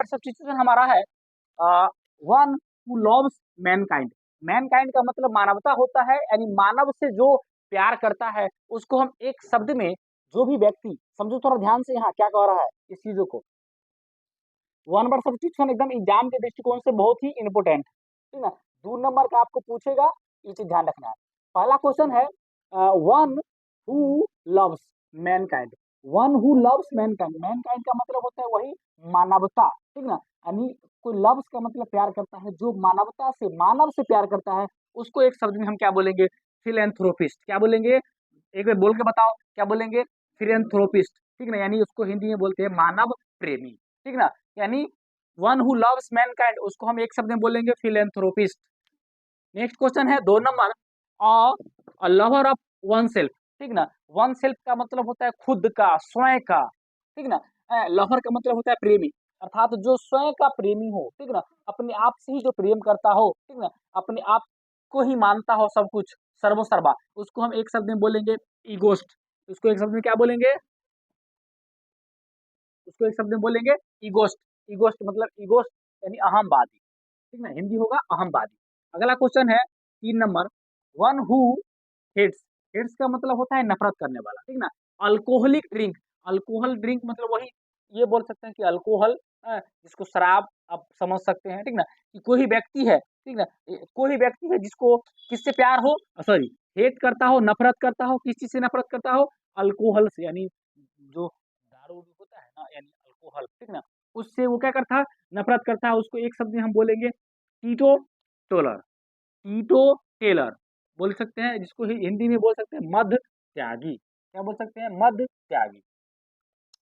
Substitution हमारा है one who loves Mankind. Mankind का मतलब मानवता होता है, यानी मानव से जो प्यार करता है उसको हम एक शब्द में, जो भी व्यक्ति, समझो थोड़ा ध्यान से यहाँ क्या कह रहा है इस चीजों को। वन वर्ड सब्स्टिट्यूशन एकदम एग्जाम के दृष्टिकोण से बहुत ही इंपोर्टेंट, ठीक ना। 2 नंबर का आपको पूछेगा, ये चीज ध्यान रखना है। पहला क्वेश्चन है one who loves Mankind. One who loves Mankind, Mankind का मतलब होता है वही मानवता, ठीक ना। यानी कोई लव्स का मतलब प्यार करता है, जो मानवता से, मानव से प्यार करता है, उसको एक शब्द में हम क्या बोलेंगे? फिलेंथ्रोपिस्ट। क्या बोलेंगे? एक बार बोल के बताओ, क्या बोलेंगे? फिलेंथ्रोपिस्ट, ठीक ना। यानी उसको हिंदी में बोलते हैं मानव प्रेमी, ठीक ना। यानी वन हु लव्स मैनकाइंड, उसको हम एक शब्द में बोलेंगे फिलेंथ्रोपिस्ट। नेक्स्ट क्वेश्चन है 2 number, a lover of one self, ठीक ना। वन सेल्फ का मतलब होता है खुद का, स्वयं का, ठीक ना। लवर का मतलब होता है प्रेमी, अर्थात जो स्वयं का प्रेमी हो, ठीक ना। अपने आप से ही जो प्रेम करता हो, ठीक ना, अपने आप को ही मानता हो सब कुछ, सर्वसर्वा, उसको हम एक शब्द में बोलेंगे ईगोस्ट। उसको एक शब्द में क्या बोलेंगे? उसको एक शब्द में बोलेंगे ईगोस्ट। ईगोस्ट मतलब ईगोस्ट यानी अहमवादी, ठीक ना, हिंदी होगा अहमवादी। अगला क्वेश्चन है 3 number, one who hates. Hates का मतलब होता है नफरत करने वाला, ठीक ना। अल्कोहलिक ड्रिंक, अल्कोहल ड्रिंक मतलब वही, ये बोल सकते हैं कि अल्कोहल, जिसको शराब आप समझ सकते हैं, ठीक ना। कि कोई व्यक्ति है, ठीक ना, कोई व्यक्ति है जिसको किससे प्यार हो, सॉरी, हेट करता हो, नफरत करता हो, किस चीज से नफरत करता हो? अल्कोहल से, यानी जो दारू होता है ना, यानी अल्कोहल, ठीक ना, उससे वो क्या करता है? नफरत करता है। उसको एक शब्द में हम बोलेंगे टीटो टोलर, टीटो टेलर बोल सकते हैं, जिसको हिंदी में बोल सकते हैं मध्य त्यागी। क्या बोल सकते हैं? मध्य त्यागी।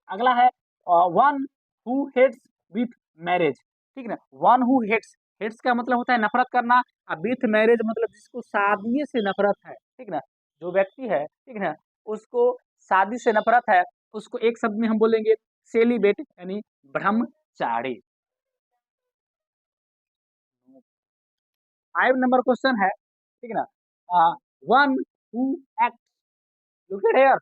अगला है one who hates with marriage, ठीक ना। वन हु हेट्स, हेट्स का मतलब होता है नफरत करना, और विथ मैरिज मतलब जिसको शादी से नफरत है, ठीक ना। जो व्यक्ति है, ठीक ना, उसको शादी से नफरत है, उसको एक शब्द में हम बोलेंगे सेलिबेट, यानी ब्रह्मचारी। 5 नंबर क्वेश्चन है, ठीक ना, one who act, look at here,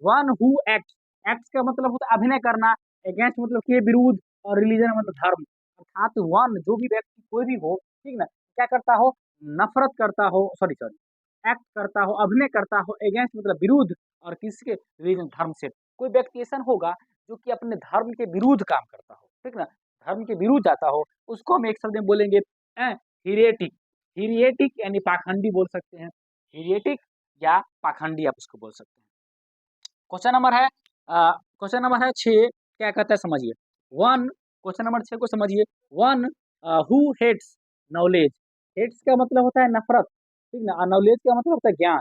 one who act. Act का मतलब होता है अभिनय करना, अगेंस्ट मतलब के विरुद्ध, और रिलीजन मतलब धर्म, अर्थात वन जो भी व्यक्ति कोई भी हो, ठीक ना, क्या करता हो? नफरत करता हो, सॉरी सॉरी, एक्ट करता हो, अभिनय करता हो, अगेंस्ट मतलब विरुद्ध, और किसके? रिलीजन, धर्म से। कोई व्यक्ति ऐसा होगा जो कि अपने धर्म के विरुद्ध काम करता हो, ठीक ना, धर्म के विरुद्ध जाता हो, उसको हम एक शब्द में बोलेंगे हिरेटिक। हिरिएटिक यानी पाखंडी बोल सकते हैं, हिरिएटिक या पाखंडी आप उसको बोल सकते हैं। क्वेश्चन नंबर है 6, क्या कहता है समझिए। वन, क्वेश्चन नंबर 6 को समझिए। One who hates knowledge. Hates का मतलब होता है नफरत, ठीक ना, नॉलेज का मतलब होता है ज्ञान।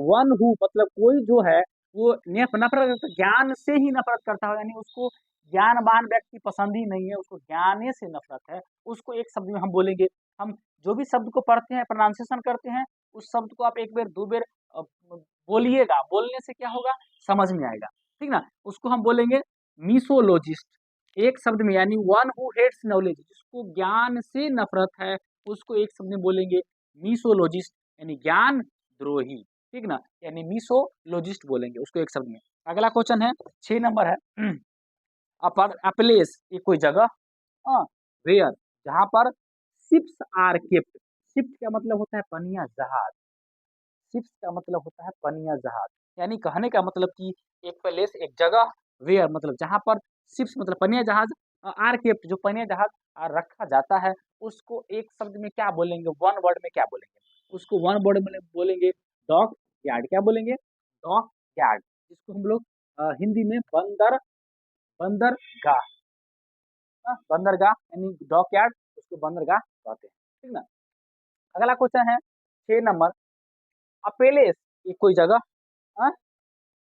वन हु मतलब कोई जो है वो नफरत करता, ज्ञान से ही नफरत करता है, यानी उसको ज्ञानवान व्यक्ति पसंद ही नहीं है, उसको ज्ञाने से नफरत है, उसको एक शब्द में हम बोलेंगे, हम जो भी शब्द को पढ़ते हैं, प्रोनाउंसिएशन करते हैं, उस शब्द को आप एक बार 2 बार बोलिएगा, बोलने से क्या होगा? समझ में आएगा, ठीक ना। उसको हम बोलेंगे मिसोलॉजिस्ट, एक शब्द में, यानी वन हु हेट्स नॉलेज, जिसको ज्ञान से नफरत है, उसको एक शब्द में बोलेंगे मिसोलॉजिस्ट, यानी ज्ञान द्रोही, ठीक ना, यानी मिसोलॉजिस्ट बोलेंगे उसको एक शब्द में। अगला क्वेश्चन है 6 नंबर है प्लेस, ये कोई जगह, वेयर, जहां पर शिप्स आर केप्ट। शिप्स का मतलब होता है पनिया जहाज, शिप्स का मतलब होता है पनिया जहाज, यानी कहने का मतलब कि एक प्लेस, एक जगह, वेयर मतलब जहां पर, शिप्स मतलब पनिया जहाज, आर केप्ट जो पनिया जहाज रखा जाता है, उसको एक शब्द में क्या बोलेंगे? वन वर्ड में क्या बोलेंगे? उसको वन वर्ड में बोलेंगे डॉक यार्ड। क्या बोलेंगे? डॉक यार्ड, जिसको हम लोग हिंदी में बंदर, बंदरगाह, बंदरगाह यानी डॉक यार्ड, उसको बंदरगाह कहते हैं, ठीक ना। अगला क्वेश्चन है 6 नंबर, अपेलेस, ये कोई जगह, हाँ,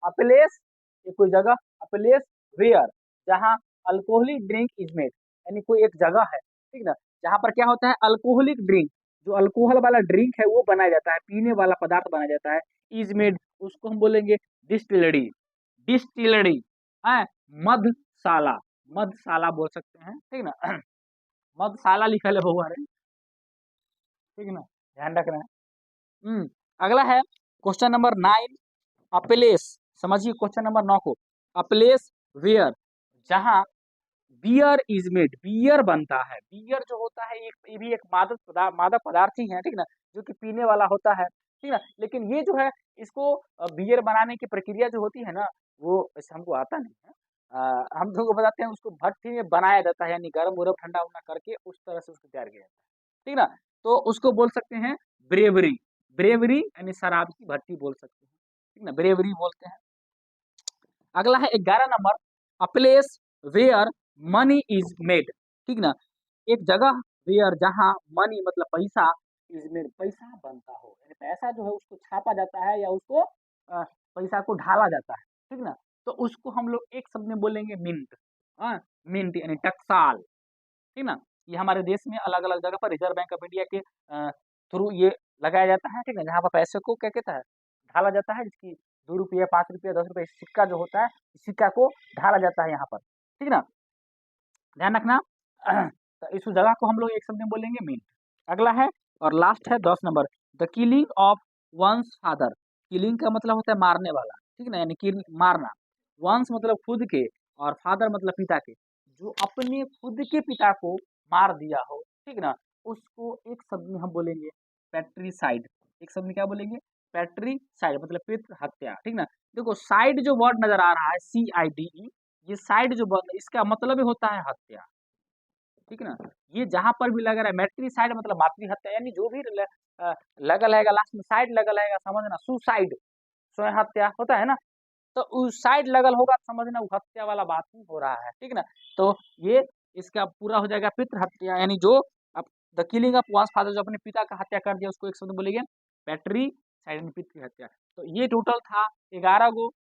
अपेलेस, ये कोई जगह, अपेलेस वेयर, जहाँ अल्कोहलिक ड्रिंक इज मेड, यानी कोई एक जगह है, ठीक ना, जहाँ पर क्या होता है? अल्कोहलिक ड्रिंक, जो अल्कोहल वाला ड्रिंक है वो बनाया जाता है, पीने वाला पदार्थ बनाया जाता है, इज मेड, उसको हम बोलेंगे डिस्टिलरी। डिस्टिलरी है, मधशाला, मधशाला बोल सकते हैं, ठीक ना। मधशाला लिखा है बहुआ रे, ठीक ना, ध्यान रखना है। अगला है क्वेश्चन नंबर 9, अप्लेस। समझिए क्वेश्चन नंबर 9 को, अप्लेस वेयर, जहां बियर इज मेड, बियर बनता है। बियर जो होता है ये भी एक मादक पदार्थ ही है, ठीक ना, जो कि पीने वाला होता है, ठीक ना। लेकिन ये जो है इसको बियर बनाने की प्रक्रिया जो होती है ना, वो वैसे हमको आता नहीं है। हम लोग को बताते हैं उसको भट्ठी में बनाया जाता है, यानी गरम वरम ठंडा वंडा करके उस तरह से उसको तैयार किया जाता है, ठीक ना। तो उसको बोल सकते हैं ब्रेवरी। ब्रेवरी यानी शराब की भट्टी बोल सकते हैं, ठीक ना, ब्रेवरी बोलते हैं। अगला है 11 number, a place where money is made, ठीक ना। एक जगह वेयर जहाँ मनी मतलब पैसा इज मेड, पैसा बनता हो, यानी पैसा जो है उसको छापा जाता है या उसको पैसा को ढाला जाता है, ठीक ना। तो उसको हम लोग एक शब्द में बोलेंगे मिंट। हाँ, मिंट यानी टकसाल, ठीक ना। ये हमारे देश में अलग अलग जगह पर रिजर्व बैंक ऑफ इंडिया के थ्रू ये लगाया जाता है, ठीक है, जहाँ पर पैसे को क्या कहता है, ढाला जाता है, जिसकी 2 रुपये, 5 रुपये, 10 रुपये सिक्का जो होता है, सिक्का को ढाला जाता है यहाँ पर, ठीक ना, ध्यान रखना। तो इस जगह को हम लोग एक शब्द में बोलेंगे मिंट। अगला है और लास्ट है 10 number, the killing of once father. Killing का मतलब होता है मारने वाला, ठीक ना, यानी कि मारना। वंस मतलब खुद के, और फादर मतलब पिता के। जो अपने खुद के पिता को मार दिया हो, ठीक ना, उसको एक शब्द में हम बोलेंगे पैट्रीसाइड। एक शब्द में क्या बोलेंगे, पैट्रीसाइड मतलब पितृ हत्या, ठीक ना। देखो साइड जो वर्ड नजर आ रहा है, CIDE, ये साइड जो वर्ड इसका मतलब ही होता है हत्या, ठीक है ना। ये जहां पर भी लग रहा है मैट्रीसाइड मतलब मातृ हत्या, यानी जो भी लगा रहेगा लास्ट में साइड लगा रहेगा, समझना सुसाइड, स्वयं हत्या होता है ना, तो उस साइड लगल होगा तो समझना वो हत्या वाला बात ही हो रहा है, ठीक ना। तो ये इसका पूरा हो जाएगा पितृ हत्या, यानी जो अब the killing of once father, जो अपने पिता का हत्या कर दिया उसको एक शब्द बोलेंगे पैट्री साइड, पितृ हत्या। तो ये टोटल था 11 गो